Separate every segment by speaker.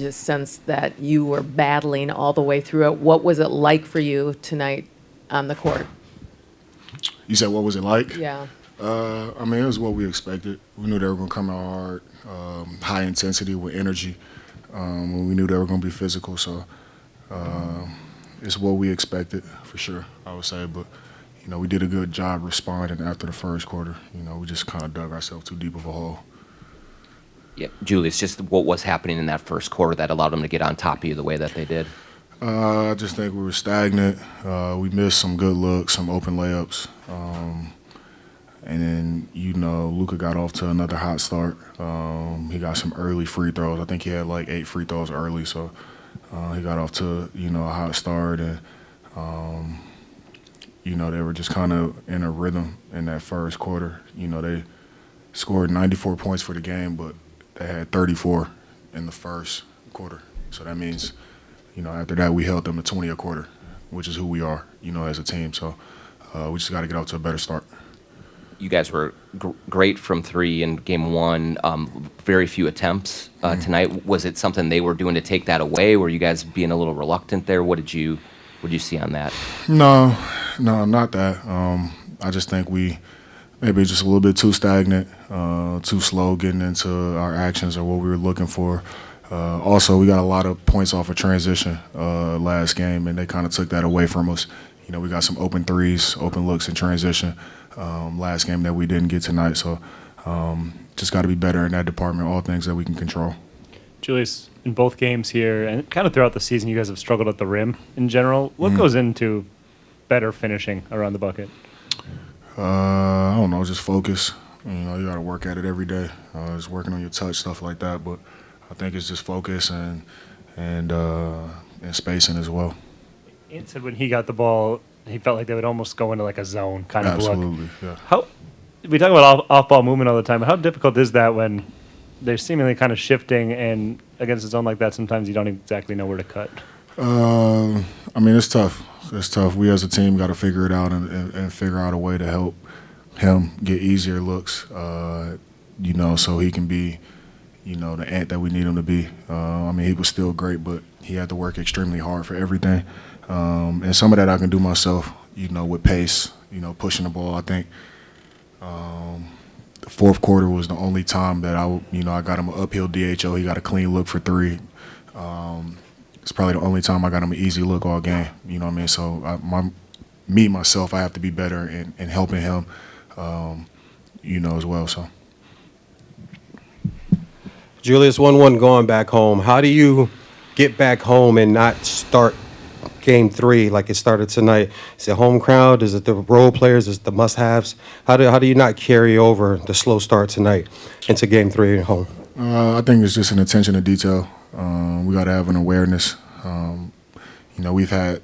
Speaker 1: just sense that you were battling all the way through it. What was it like for you tonight on the court?
Speaker 2: You said what was it like?
Speaker 1: Yeah.
Speaker 2: I mean, it was what we expected. We knew they were going to come out hard, high intensity with energy. We knew they were going to be physical, so it's what we expected for sure, I would say. But, we did a good job responding after the first quarter. We just kind of dug ourselves too deep of a hole.
Speaker 3: Yeah, Julius, just what was happening in that first quarter that allowed them to get on top of you the way that they did?
Speaker 2: I just think we were stagnant. We missed some good looks, some open layups. And then, Luka got off to another hot start. He got some early free throws. I think he had like 8 free throws early, so he got off to, a hot start. And, they were just kind of in a rhythm in that first quarter. They scored 94 points for the game, but they had 34 in the first quarter. So that means, after that we held them to 20 a quarter, which is who we are, as a team. So we just got to get out to a better start.
Speaker 3: You guys were great from three in game one. Very few attempts tonight. Was it something they were doing to take that away? Were you guys being a little reluctant there? What did you see on that?
Speaker 2: No, not that. I just think we maybe just a little bit too stagnant, too slow getting into our actions or what we were looking for. Also, we got a lot of points off of transition last game, and they kind of took that away from us. We got some open threes, open looks in transition last game that we didn't get tonight. So just got to be better in that department, all things that we can control.
Speaker 4: Julius, in both games here and kind of throughout the season, you guys have struggled at the rim in general. What goes into better finishing around the bucket?
Speaker 2: I don't know, just focus. You got to work at it every day. Just working on your touch, stuff like that. But I think it's just focus and spacing as well.
Speaker 4: Ant said when he got the ball, he felt like they would almost go into like a zone kind of look.
Speaker 2: Absolutely, yeah.
Speaker 4: We talk about off-ball movement all the time, but how difficult is that when they're seemingly kind of shifting and against a zone like that, sometimes you don't exactly know where to cut?
Speaker 2: I mean, it's tough. It's tough. We as a team got to figure it out and figure out a way to help him get easier looks, so he can be, the Ant that we need him to be. I mean, he was still great, but he had to work extremely hard for everything. And some of that I can do myself, with pace, pushing the ball. I think the fourth quarter was the only time that I got him an uphill DHO. He got a clean look for three. It's probably the only time I got him an easy look all game. You know what I mean? So myself, I have to be better in helping him, as well. So.
Speaker 5: Julius, 1-1 going back home. How do you get back home and not start game 3 like it started tonight? Is it home crowd? Is it the role players? Is it the must-haves? How do you not carry over the slow start tonight into game 3 at home?
Speaker 2: I think it's just an attention to detail. We got to have an awareness. We've had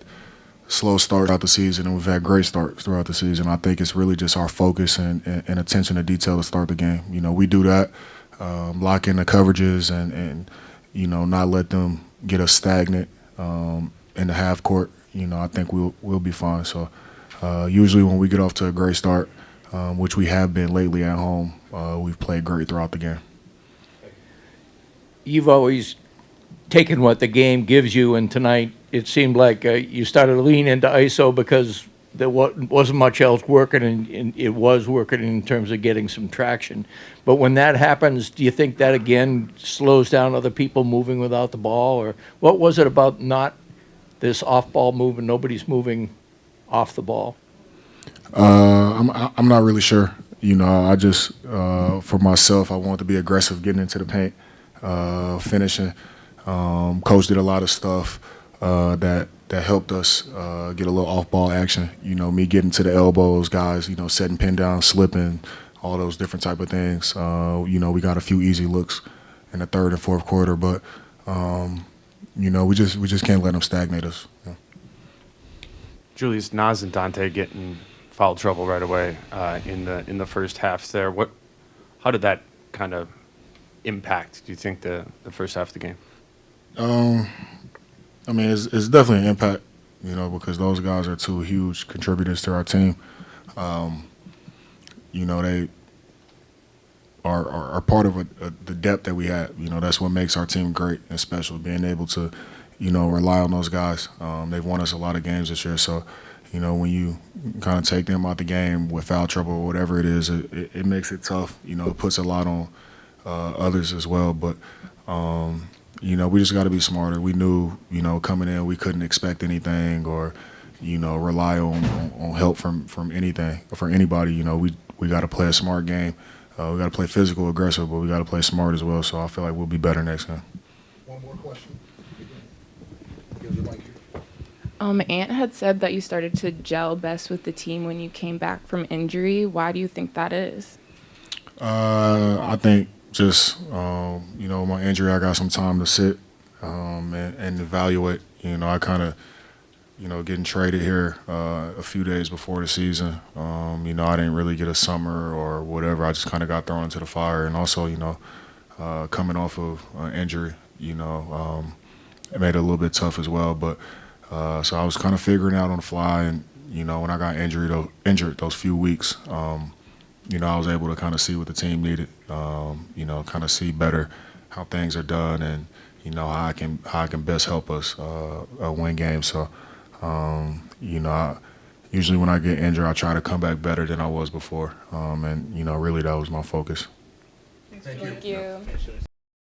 Speaker 2: slow start out the season and we've had great starts throughout the season. I think it's really just our focus and attention to detail to start the game. We do that, lock in the coverages and not let them get us stagnant in the half court. I think we'll be fine. So usually when we get off to a great start, which we have been lately at home, we've played great throughout the game.
Speaker 6: You've always taken what the game gives you, and tonight it seemed like you started to lean into ISO because there wasn't much else working, and it was working in terms of getting some traction. But when that happens, do you think that, again, slows down other people moving without the ball? Or what was it about not this off-ball movement? Nobody's moving off the ball.
Speaker 2: I'm not really sure. I just, for myself, I want to be aggressive getting into the paint. Finishing. Coach did a lot of stuff that helped us get a little off-ball action. Me getting to the elbows, guys, setting pin down, slipping, all those different type of things. We got a few easy looks in the third and fourth quarter, but we just can't let them stagnate us. Yeah.
Speaker 7: Julius, Nas and Dante getting foul trouble right away in the first half there. How did that kind of impact, do you think, the first half of the game?
Speaker 2: I mean, it's definitely an impact, because those guys are two huge contributors to our team. They are part of the depth that we have. You know, that's what makes our team great and special, being able to, you know, rely on those guys. They've won us a lot of games this year. So, you know, when you kind of take them out the game with foul trouble or whatever it is, it makes it tough. You know, it puts a lot on others as well. But, you know, we just got to be smarter. We knew, you know, coming in, we couldn't expect anything or, you know, rely on help from anything or from anybody. You know, we got to play a smart game. We got to play physical, aggressive, but we got to play smart as well. So I feel like we'll be better next game.
Speaker 8: One more question.
Speaker 9: Ant had said that you started to gel best with the team when you came back from injury. Why do you think that is?
Speaker 2: I think just, you know, my injury, I got some time to sit and evaluate. You know, I kind of, you know, getting traded here a few days before the season. You know, I didn't really get a summer or whatever. I just kind of got thrown into the fire. And also, you know, coming off of injury, you know, it made it a little bit tough as well. But so I was kind of figuring out on the fly. And, you know, when I got injured those few weeks, you know, I was able to kind of see what the team needed, you know, kind of see better how things are done and, you know, how I can best help us win games. So, you know, usually when I get injured, I try to come back better than I was before. And, you know, really that was my focus.
Speaker 9: Thank you.